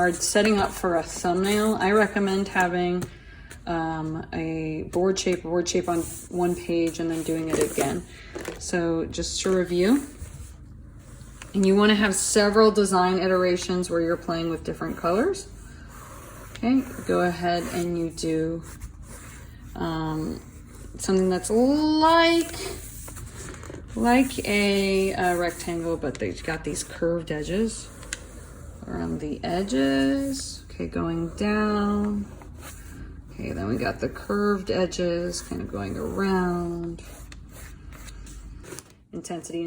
are setting up for a thumbnail, I recommend having a board shape on one page and then doing it again. So just to review, and you want to have several design iterations where you're playing with different colors. Okay, go ahead and you do something that's like a rectangle, but they've got these curved edges around the edges. Okay, going down. Okay, then we got the curved edges kind of going around. Intensity,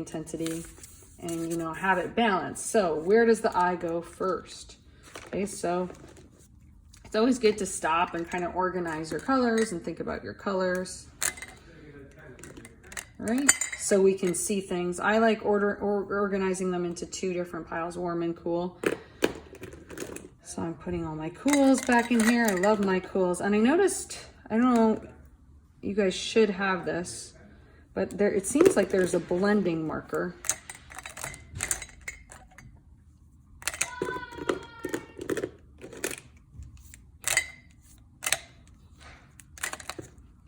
and you know, have it balanced. So where does the eye go first? Okay, so it's always good to stop and kind of organize your colors and think about your colors. All right, so we can see things. I like organizing them into two different piles, warm and cool. So I'm putting all my cools back in here. I love my cools. And I noticed, I don't know, you guys should have this, but there, it seems like there's a blending marker.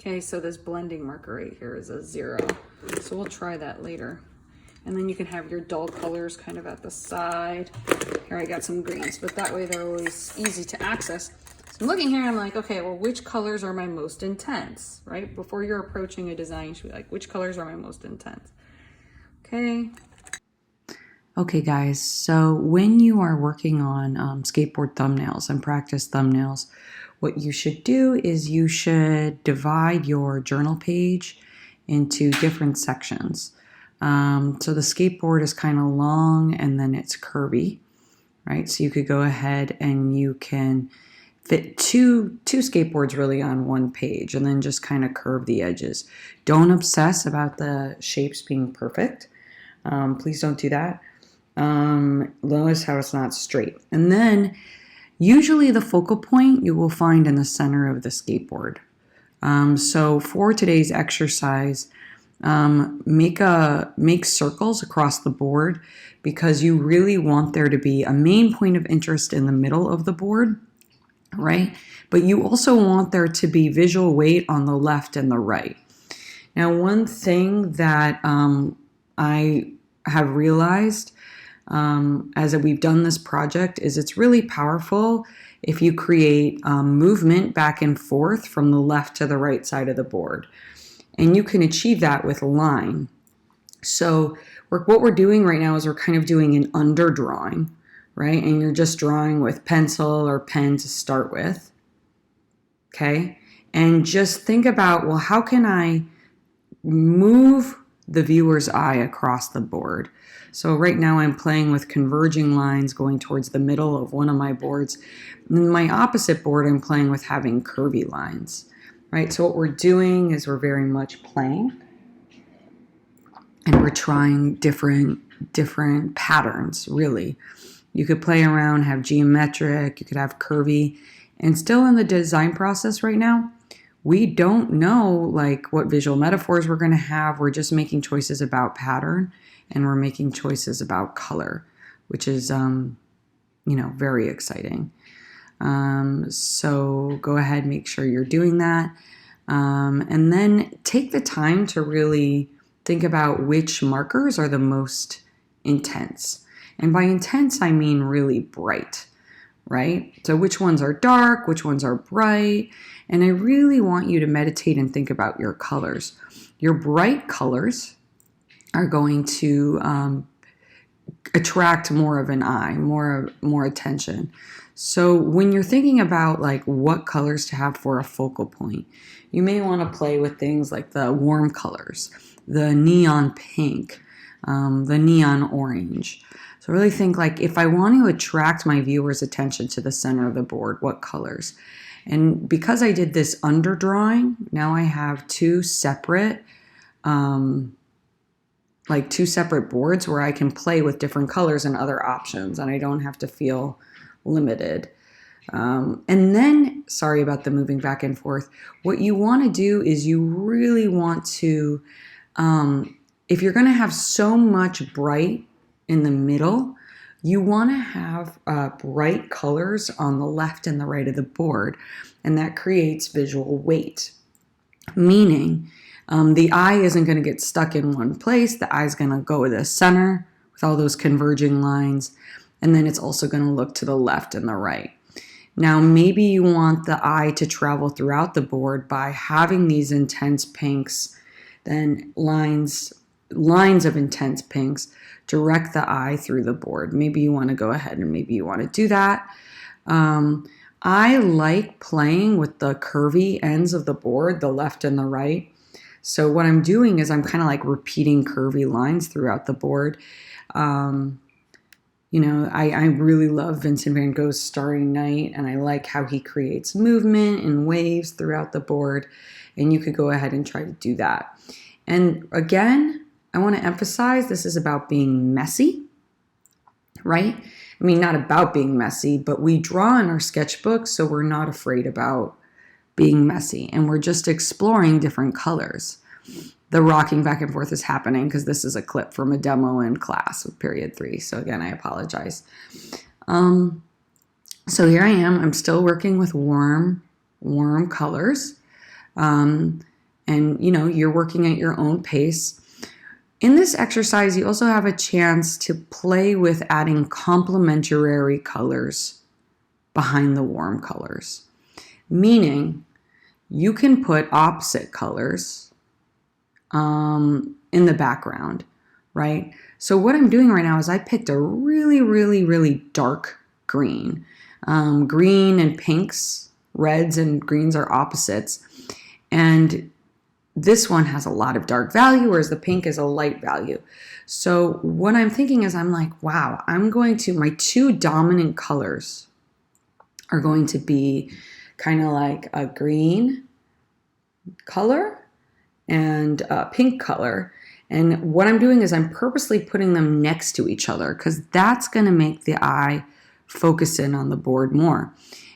Okay, so this blending marker right here is a 0. So we'll try that later. And then you can have your dull colors kind of at the side. Here I got some greens, but that way they're always easy to access. So I'm looking here and I'm like, okay, well, which colors are my most intense, right? Before you're approaching a design, you should be like, which colors are my most intense? Okay. Okay, guys, so when you are working on skateboard thumbnails and practice thumbnails, what you should do is you should divide your journal page into different sections. So the skateboard is kind of long and then it's curvy, right? So you could go ahead and you can fit two skateboards really on one page and then just kind of curve the edges. Don't obsess about the shapes being perfect. Please don't do that. Notice how it's not straight. And then usually the focal point you will find in the center of the skateboard. So for today's exercise, make circles across the board because you really want there to be a main point of interest in the middle of the board, right? But you also want there to be visual weight on the left and the right. Now, one thing that I have realized as we've done this project is it's really powerful if you create movement back and forth from the left to the right side of the board. And you can achieve that with a line. So what we're doing right now is we're kind of doing an underdrawing, right? And you're just drawing with pencil or pen to start with, okay? And just think about, well, how can I move the viewer's eye across the board? So right now I'm playing with converging lines going towards the middle of one of my boards. And my opposite board, I'm playing with having curvy lines. Right, so what we're doing is we're very much playing and we're trying different patterns, really. You could play around, have geometric, you could have curvy, and still in the design process right now, we don't know like what visual metaphors we're going to have. We're just making choices about pattern and we're making choices about color, which is, very exciting. So go ahead, make sure you're doing that. And then take the time to really think about which markers are the most intense. And by intense, I mean really bright, right? So which ones are dark, which ones are bright. And I really want you to meditate and think about your colors. Your bright colors are going to attract more of an eye, more attention. So when you're thinking about like what colors to have for a focal point, you may want to play with things like the warm colors, the neon pink, the neon orange. So really think like if I want to attract my viewers' attention to the center of the board, what colors? And because I did this underdrawing, now I have two separate boards where I can play with different colors and other options, and I don't have to feel limited. And then, sorry about the moving back and forth, what you want to do is you really want to, if you're going to have so much bright in the middle, you want to have bright colors on the left and the right of the board, and that creates visual weight. Meaning, the eye isn't going to get stuck in one place. The eye is going to go to the center with all those converging lines, and then it's also going to look to the left and the right. Now, maybe you want the eye to travel throughout the board by having these intense pinks, then lines of intense pinks direct the eye through the board. Maybe you want to go ahead and maybe you want to do that. I like playing with the curvy ends of the board, the left and the right. So what I'm doing is I'm kind of like repeating curvy lines throughout the board. You know, I really love Vincent van Gogh's Starry Night, and I like how he creates movement and waves throughout the board, and you could go ahead and try to do that. And again, I want to emphasize this is about being messy, right? I mean, not about being messy, but we draw in our sketchbook, so we're not afraid about being messy, and we're just exploring different colors. The rocking back and forth is happening because this is a clip from a demo in class with period 3. So again, I apologize. So here I am. I'm still working with warm colors. And, you know, you're working at your own pace. In this exercise, you also have a chance to play with adding complementary colors behind the warm colors. Meaning, you can put opposite colors in the background, right? So what I'm doing right now is I picked a really dark green. Green and pinks, reds and greens are opposites. And this one has a lot of dark value, whereas the pink is a light value. So what I'm thinking is I'm like, wow, my two dominant colors are going to be kind of like a green color and a pink color. And what I'm doing is I'm purposely putting them next to each other because that's going to make the eye focus in on the board more.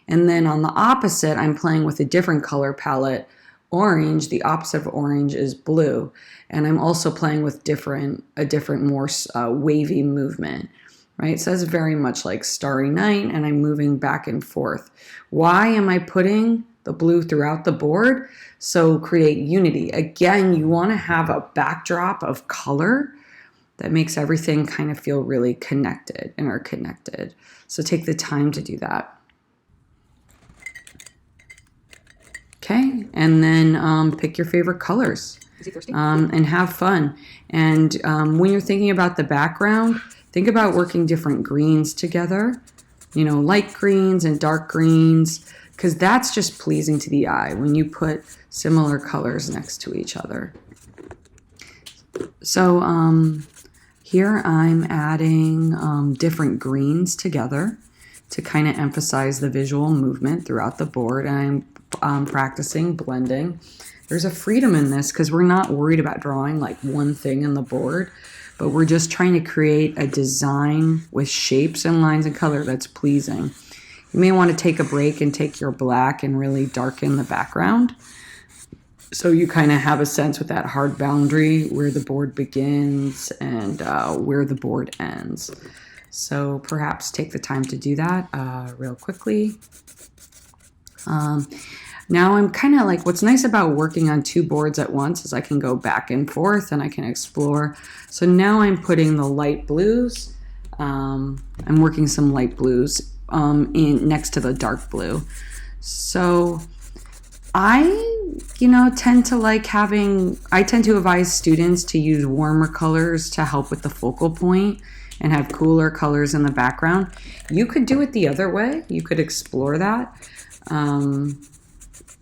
And then on the opposite, I'm playing with a different color palette, orange. The opposite of orange is blue. And I'm also playing with a different more wavy movement, right? So it's very much like Starry Night, and I'm moving back and forth. Why am I putting the blue throughout the board? So create unity. Again, you want to have a backdrop of color that makes everything kind of feel really connected, interconnected. So take the time to do that. Okay, and then pick your favorite colors and have fun. And when you're thinking about the background, think about working different greens together, you know, light greens and dark greens, because that's just pleasing to the eye when you put similar colors next to each other. So here I'm adding different greens together to kind of emphasize the visual movement throughout the board. And I'm practicing blending. There's a freedom in this because we're not worried about drawing like one thing in the board, but we're just trying to create a design with shapes and lines and color that's pleasing. You may want to take a break and take your black and really darken the background, so you kind of have a sense with that hard boundary where the board begins and where the board ends. So perhaps take the time to do that real quickly. Now I'm kind of like, what's nice about working on two boards at once is I can go back and forth and I can explore. So now I'm putting the light blues. I'm working some light blues in next to the dark blue. So I tend to advise students to use warmer colors to help with the focal point and have cooler colors in the background. You could do it the other way. You could explore that.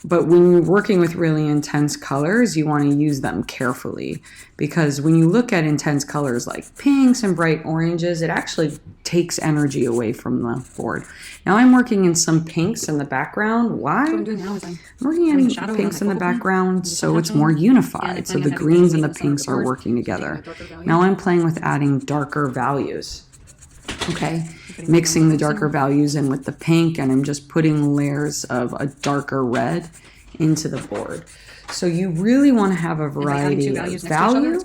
But when you're working with really intense colors, you want to use them carefully, because when you look at intense colors like pinks and bright oranges, it actually takes energy away from the board. Now I'm working in some pinks in the background. Why? What I'm doing now is I'm working in pinks in the background so it's more unified. So the greens and the pinks are working together. Now I'm playing with adding darker values. Okay, mixing the darker values in with the pink, and I'm just putting layers of a darker red into the board. So you really want to have a variety of value,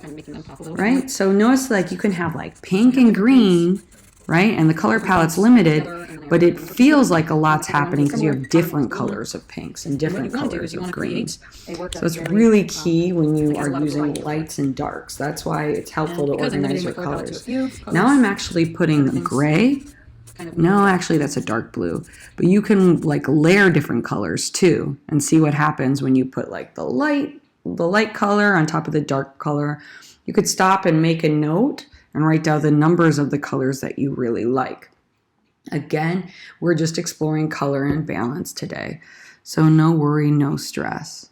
right? So notice like you can have like pink and green right? And the color palette's limited, but it feels like a lot's happening because you have different colors of pinks and different colors of greens. So it's really key when you are using lights and darks. That's why it's helpful to organize your colors. Now I'm actually putting gray. No, actually that's a dark blue. But you can like layer different colors too and see what happens when you put like the light color on top of the dark color. You could stop and make a note and write down the numbers of the colors that you really like. Again, we're just exploring color and balance today. So no worry, no stress.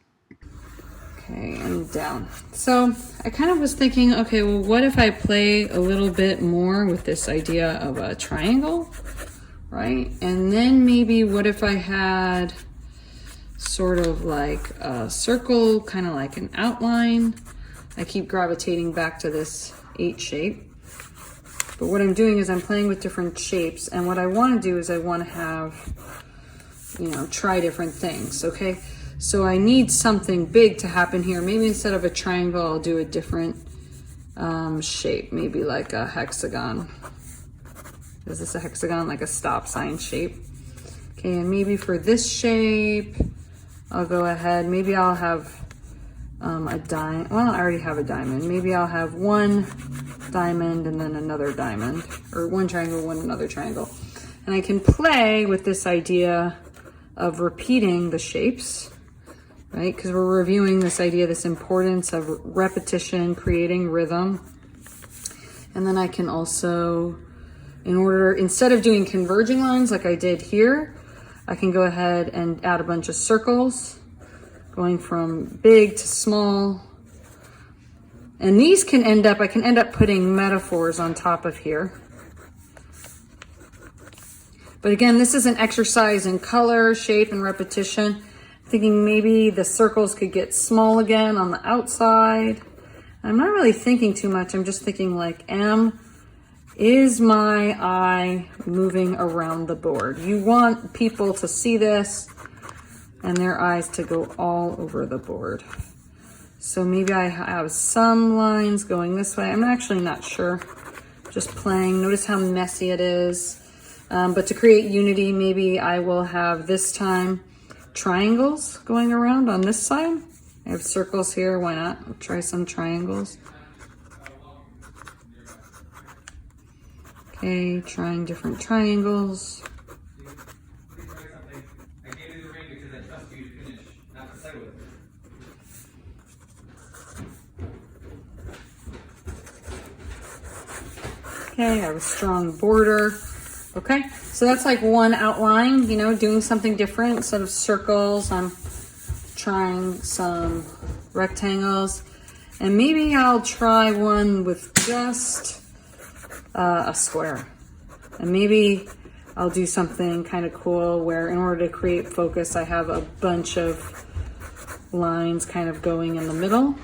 Okay, and down. So I kind of was thinking, okay, well, what if I play a little bit more with this idea of a triangle, right? And then maybe what if I had sort of like a circle, kind of like an outline. I keep gravitating back to this 8 shape. But what I'm doing is I'm playing with different shapes, and what I want to do is I want to have, you know, try different things, okay? So I need something big to happen here. Maybe instead of a triangle, I'll do a different shape, maybe like a hexagon. Is this a hexagon? Like a stop sign shape. Okay, and maybe for this shape, I'll go ahead, maybe I'll have a diamond. Well, I already have a diamond. Maybe I'll have one diamond and then another diamond, or one triangle, one another triangle. And I can play with this idea of repeating the shapes, right? Because we're reviewing this idea, this importance of repetition, creating rhythm. And then I can also, instead of doing converging lines like I did here, I can go ahead and add a bunch of circles, going from big to small. And these I can end up putting metaphors on top of here. But again, this is an exercise in color, shape, and repetition. Thinking maybe the circles could get small again on the outside. I'm not really thinking too much. I'm just thinking like, is my eye moving around the board? You want people to see this and their eyes to go all over the board. So maybe I have some lines going this way. I'm actually not sure. Just playing. Notice how messy it is. But to create unity, maybe I will have this time triangles going around on this side. I have circles here. Why not? I'll try some triangles. Okay, trying different triangles. Okay, I have a strong border. Okay, so that's like one outline, you know, doing something different. Instead of circles, I'm trying some rectangles. And maybe I'll try one with just a square. And maybe I'll do something kind of cool where in order to create focus, I have a bunch of lines kind of going in the middle.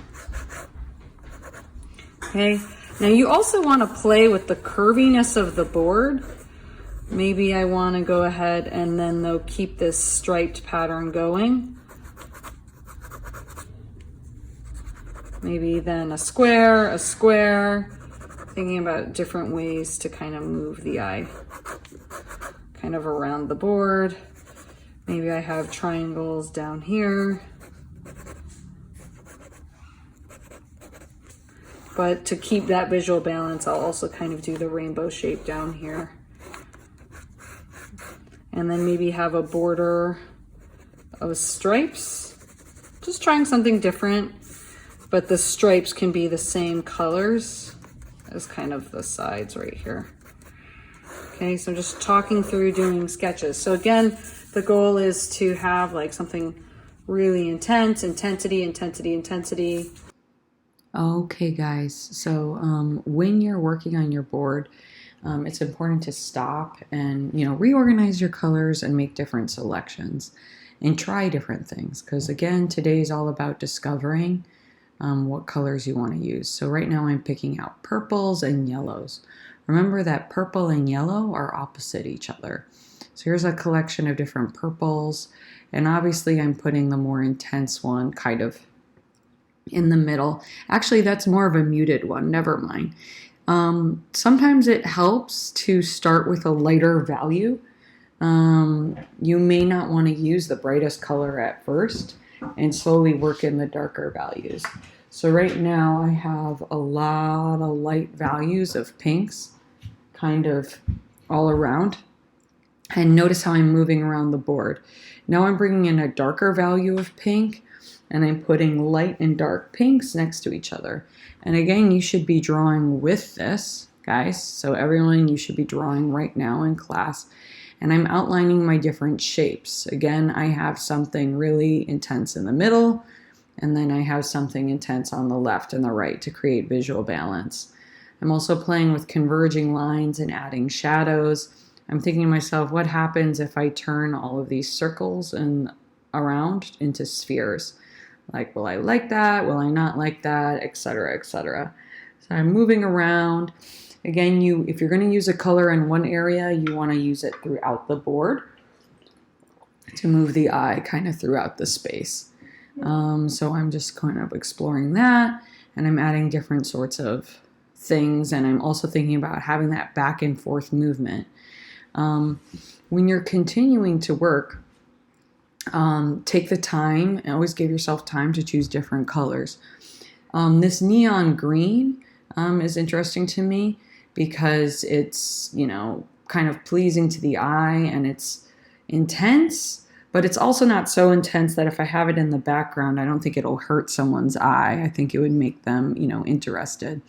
Okay. Now you also want to play with the curviness of the board. Maybe I want to go ahead and then though keep this striped pattern going. Maybe then a square, thinking about different ways to kind of move the eye kind of around the board. Maybe I have triangles down here. But to keep that visual balance, I'll also kind of do the rainbow shape down here. And then maybe have a border of stripes. Just trying something different, but the stripes can be the same colors as kind of the sides right here. Okay, so just talking through doing sketches. So again, the goal is to have like something really intense, intensity. Okay guys, so when you're working on your board, it's important to stop and, you know, reorganize your colors and make different selections and try different things. Because again, today is all about discovering what colors you want to use. So right now I'm picking out purples and yellows. Remember that purple and yellow are opposite each other. So here's a collection of different purples. And obviously I'm putting the more intense one kind of in the middle. Actually, that's more of a muted one. Never mind. Sometimes it helps to start with a lighter value. You may not want to use the brightest color at first and slowly work in the darker values. So right now I have a lot of light values of pinks kind of all around. And notice how I'm moving around the board. Now I'm bringing in a darker value of pink, and I'm putting light and dark pinks next to each other. And again, you should be drawing with this, guys. So everyone, you should be drawing right now in class. And I'm outlining my different shapes. Again, I have something really intense in the middle, and then I have something intense on the left and the right to create visual balance. I'm also playing with converging lines and adding shadows. I'm thinking to myself, what happens if I turn all of these circles and around into spheres? Like, will I like that? Will I not like that? Etc., etc. So I'm moving around. Again, if you're going to use a color in one area, you want to use it throughout the board to move the eye kind of throughout the space. So I'm just kind of exploring that, and I'm adding different sorts of things, and I'm also thinking about having that back and forth movement. When you're continuing to work, take the time and always give yourself time to choose different colors. This neon green is interesting to me because it's, kind of pleasing to the eye, and it's intense, but it's also not so intense that if I have it in the background, I don't think it'll hurt someone's eye. I think it would make them, interested.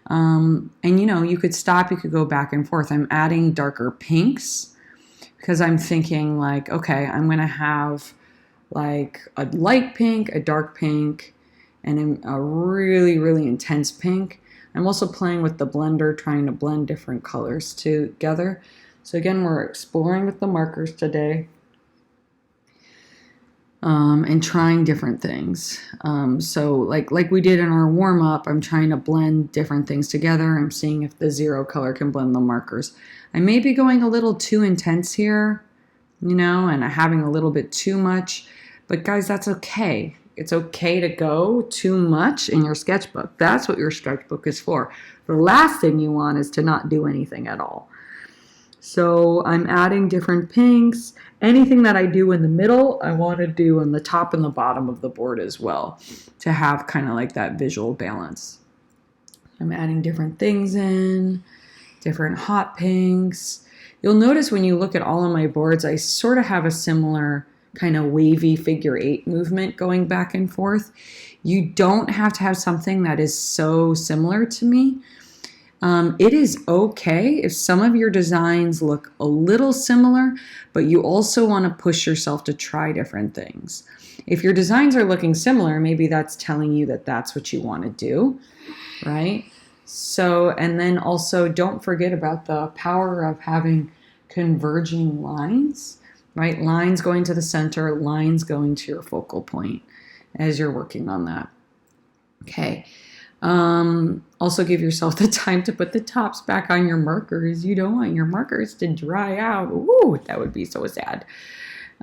And you could stop, you could go back and forth. I'm adding darker pinks because I'm thinking like, okay, I'm going to have like a light pink, a dark pink, and a really, really intense pink. I'm also playing with the blender, trying to blend different colors together. So again, we're exploring with the markers today. And trying different things. So like we did in our warm-up, I'm trying to blend different things together. I'm seeing if the zero color can blend the markers. I may be going a little too intense here, and having a little bit too much. But guys, that's okay. It's okay to go too much in your sketchbook. That's what your sketchbook is for. The last thing you want is to not do anything at all. So I'm adding different pinks. Anything that I do in the middle, I want to do on the top and the bottom of the board as well to have kind of like that visual balance. I'm adding different things in, different hot pinks. You'll notice when you look at all of my boards, I sort of have a similar kind of wavy figure 8 movement going back and forth. You don't have to have something that is so similar to me. It is okay if some of your designs look a little similar, but you also want to push yourself to try different things. If your designs are looking similar, maybe that's telling you that that's what you want to do, right? So, and then also don't forget about the power of having converging lines, right? Lines going to the center, lines going to your focal point as you're working on that. Okay. Also give yourself the time to put the tops back on your markers. You don't want your markers to dry out. Ooh, that would be so sad.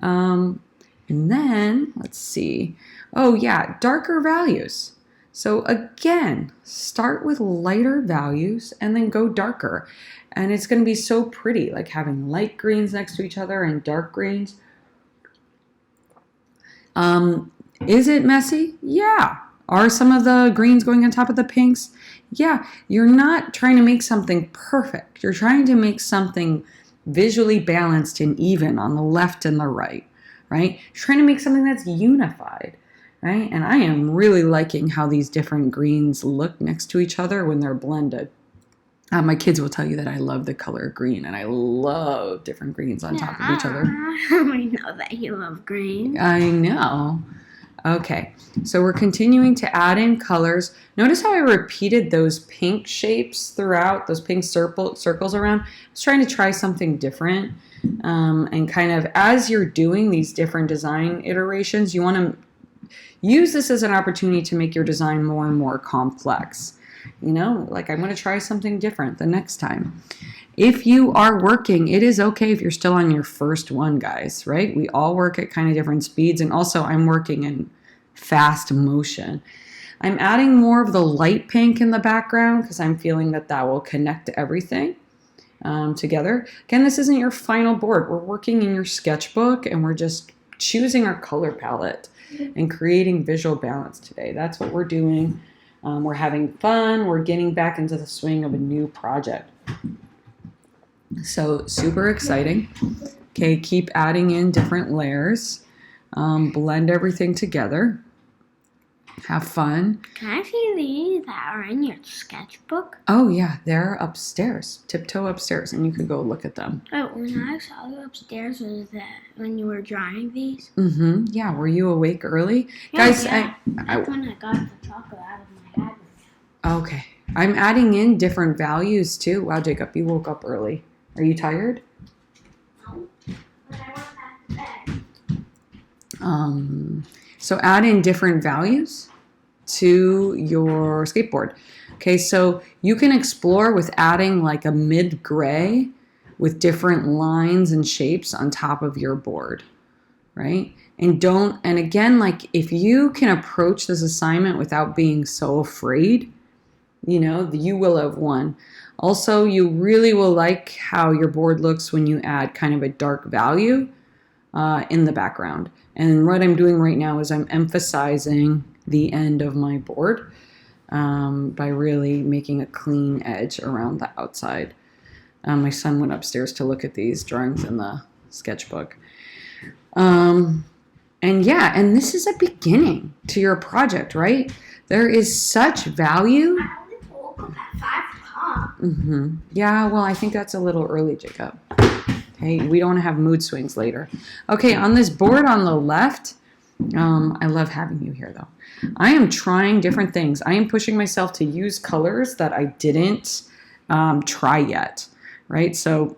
And then let's see. Oh yeah, darker values. So again, start with lighter values and then go darker. And it's going to be so pretty, like having light greens next to each other and dark greens. Is it messy? Yeah. Are some of the greens going on top of the pinks? Yeah, you're not trying to make something perfect. You're trying to make something visually balanced and even on the left and the right? You're trying to make something that's unified, right? And I am really liking how these different greens look next to each other when they're blended. My kids will tell you that I love the color green, and I love different greens on top of each other. I know that you love green. I know. Okay, so we're continuing to add in colors. Notice how I repeated those pink shapes throughout, those pink circles around. I was trying to try something different. And kind of as you're doing these different design iterations, you want to use this as an opportunity to make your design more and more complex. Like I'm going to try something different the next time. If you are working, it is okay if you're still on your first one, guys, right? We all work at kind of different speeds. And also I'm working in fast motion. I'm adding more of the light pink in the background because I'm feeling that that will connect everything together. Again, this isn't your final board. We're working in your sketchbook and we're just choosing our color palette and creating visual balance today. That's what we're doing. We're having fun. We're getting back into the swing of a new project. So super exciting. Okay, keep adding in different layers. Blend everything together. Have fun. Can I see these that are in your sketchbook? Oh yeah, they're upstairs. Tiptoe upstairs, and you could go look at them. Oh, when I saw you upstairs, was that when you were drawing these? Mm-hmm. Yeah, were you awake early? Yeah, Guys, yeah. That's when I got the chocolate out of my bag. Okay. I'm adding in different values too. Wow, Jacob, you woke up early. Are you tired? No, but I went back to bed. So add in different values to your skateboard. Okay, so you can explore with adding like a mid-gray with different lines and shapes on top of your board, right? And again, like if you can approach this assignment without being so afraid, you will have won. Also, you really will like how your board looks when you add kind of a dark value in the background. And what I'm doing right now is I'm emphasizing the end of my board by really making a clean edge around the outside. My son went upstairs to look at these drawings in the sketchbook. And this is a beginning to your project, right? There is such value. I only woke up at 5 o'clock. Mm-hmm. Yeah, well, I think that's a little early, Jacob. Okay, we don't have mood swings later. Okay, on this board on the left, I love having you here, though. I am trying different things. I am pushing myself to use colors that I didn't try yet, right? So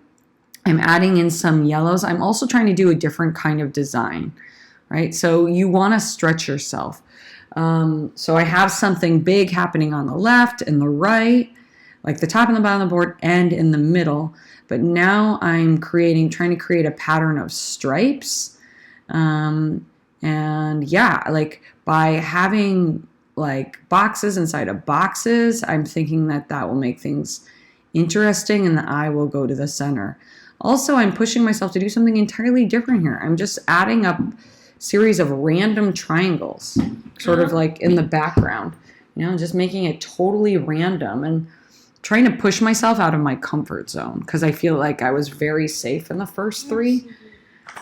I'm adding in some yellows. I'm also trying to do a different kind of design, right? So you want to stretch yourself. So I have something big happening on the left and the right, like the top and the bottom of the board and in the middle. But now I'm trying to create a pattern of stripes. Like by having like boxes inside of boxes, I'm thinking that will make things interesting and the eye will go to the center. Also, I'm pushing myself to do something entirely different here. I'm just adding up series of random triangles, sort of like in the background, just making it totally random and trying to push myself out of my comfort zone because I feel like I was very safe in the first 3.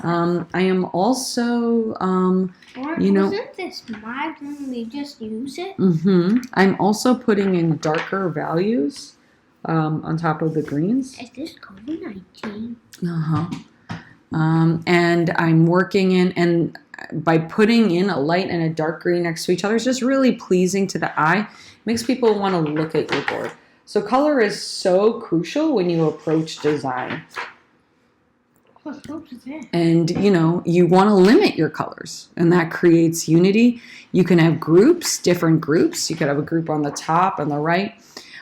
I am also, Wasn't this my room? We just use it? Mm-hmm. I'm also putting in darker values on top of the greens. Is this COVID-19? Uh-huh. And I'm working and by putting in a light and a dark green next to each other is just really pleasing to the eye. It makes people want to look at your board. So color is so crucial when you approach design. And, you want to limit your colors, and that creates unity. You can have different groups. You could have a group on the top and the right.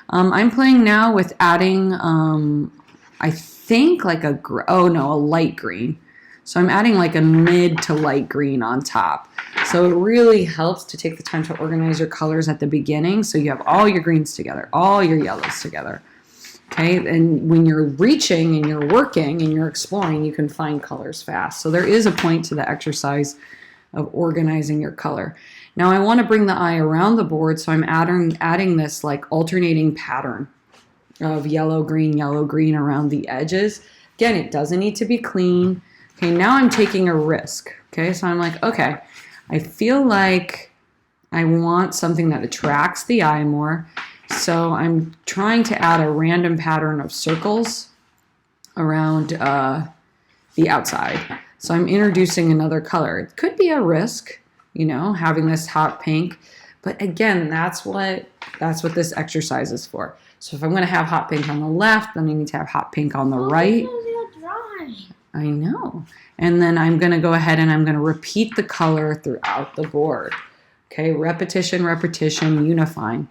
I'm playing now with adding, I think like a light green. So I'm adding like a mid to light green on top. So it really helps to take the time to organize your colors at the beginning so you have all your greens together, all your yellows together. Okay, and when you're reaching and you're working and you're exploring, you can find colors fast. So there is a point to the exercise of organizing your color. Now I want to bring the eye around the board, so I'm adding this like alternating pattern of yellow, green around the edges. Again, it doesn't need to be clean. Okay, now I'm taking a risk. Okay, so I'm like, okay, I feel like I want something that attracts the eye more. So I'm trying to add a random pattern of circles around the outside. So I'm introducing another color. It could be a risk, having this hot pink. But again, that's what this exercise is for. So if I'm going to have hot pink on the left, then I need to have hot pink on the right. I know. And then I'm going to go ahead and I'm going to repeat the color throughout the board. Okay, repetition, unifying.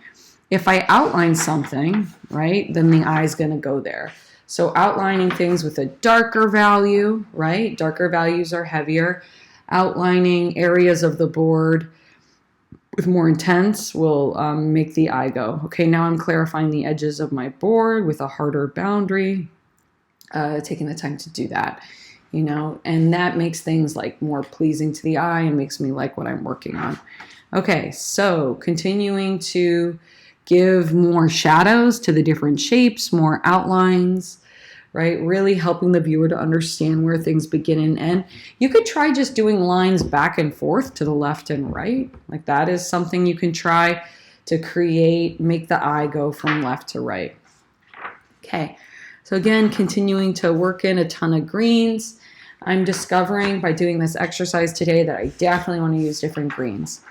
If I outline something, right, then the eye's going to go there. So outlining things with a darker value, right? Darker values are heavier. Outlining areas of the board with more intense will make the eye go. Okay, now I'm clarifying the edges of my board with a harder boundary, taking the time to do that, you know, and that makes things like more pleasing to the eye and makes me like what I'm working on. Okay, so continuing to give more shadows to the different shapes, more outlines, right? Really helping the viewer to understand where things begin and end. You could try just doing lines back and forth to the left and right. Like that is something you can try to create, make the eye go from left to right. Okay, so again, continuing to work in a ton of greens. I'm discovering by doing this exercise today that I definitely want to use different greens.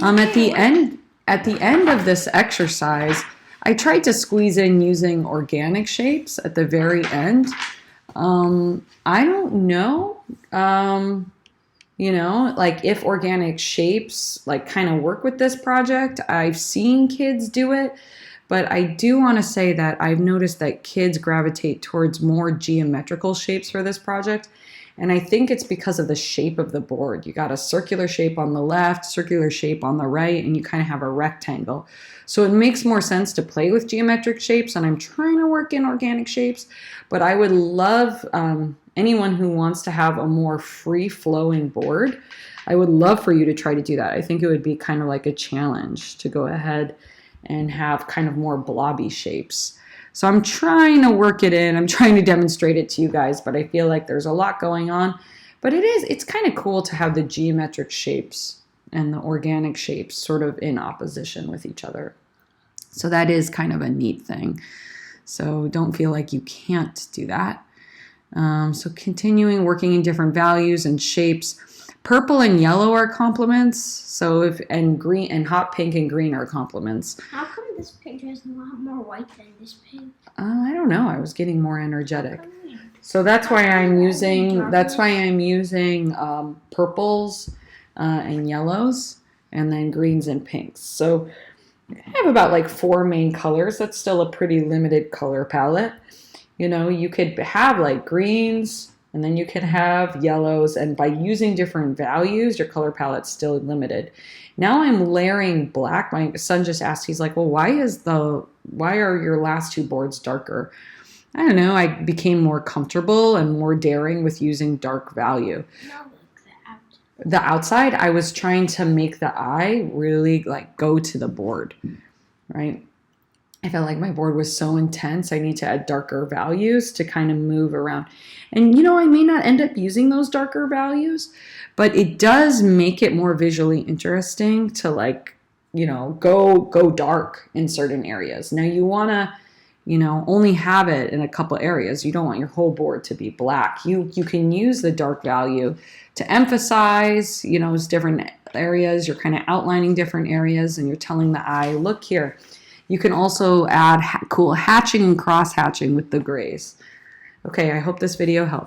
At the end of this exercise, I tried to squeeze in using organic shapes at the very end. I don't know, you know, like if organic shapes like kind of work with this project. I've seen kids do it, but I do want to say that I've noticed that kids gravitate towards more geometrical shapes for this project. And I think it's because of the shape of the board. You got a circular shape on the left, circular shape on the right, and you kind of have a rectangle. So it makes more sense to play with geometric shapes, and I'm trying to work in organic shapes, but I would love anyone who wants to have a more free-flowing board, I would love for you to try to do that. I think it would be kind of like a challenge to go ahead and have kind of more blobby shapes. So I'm trying to work it in. I'm trying to demonstrate it to you guys, but I feel like there's a lot going on. But it's kind of cool to have the geometric shapes and the organic shapes sort of in opposition with each other. So that is kind of a neat thing. So don't feel like you can't do that. So continuing working in different values and shapes. Purple and yellow are complements. So and green and hot pink and green are complements. How come this picture has a lot more white than this pink? I don't know. I was getting more energetic. So that's why I'm using purples and yellows, and then greens and pinks. So I have about like 4 main colors. That's still a pretty limited color palette. You know, you could have like greens, and then you can have yellows, and by using different values, your color palette's still limited. Now I'm layering black. My son just asked, he's like, well, why are your last 2 boards darker? I don't know. I became more comfortable and more daring with using dark value. No, The outside, I was trying to make the eye really like go to the board, right? I felt like my board was so intense. I need to add darker values to kind of move around. And, you know, I may not end up using those darker values, but it does make it more visually interesting to like, you know, go dark in certain areas. Now you want to, you know, only have it in a couple areas. You don't want your whole board to be black. You can use the dark value to emphasize, you know, different areas. You're kind of outlining different areas and you're telling the eye, look here. You can also add cool hatching and cross hatching with the grays. Okay, I hope this video helped.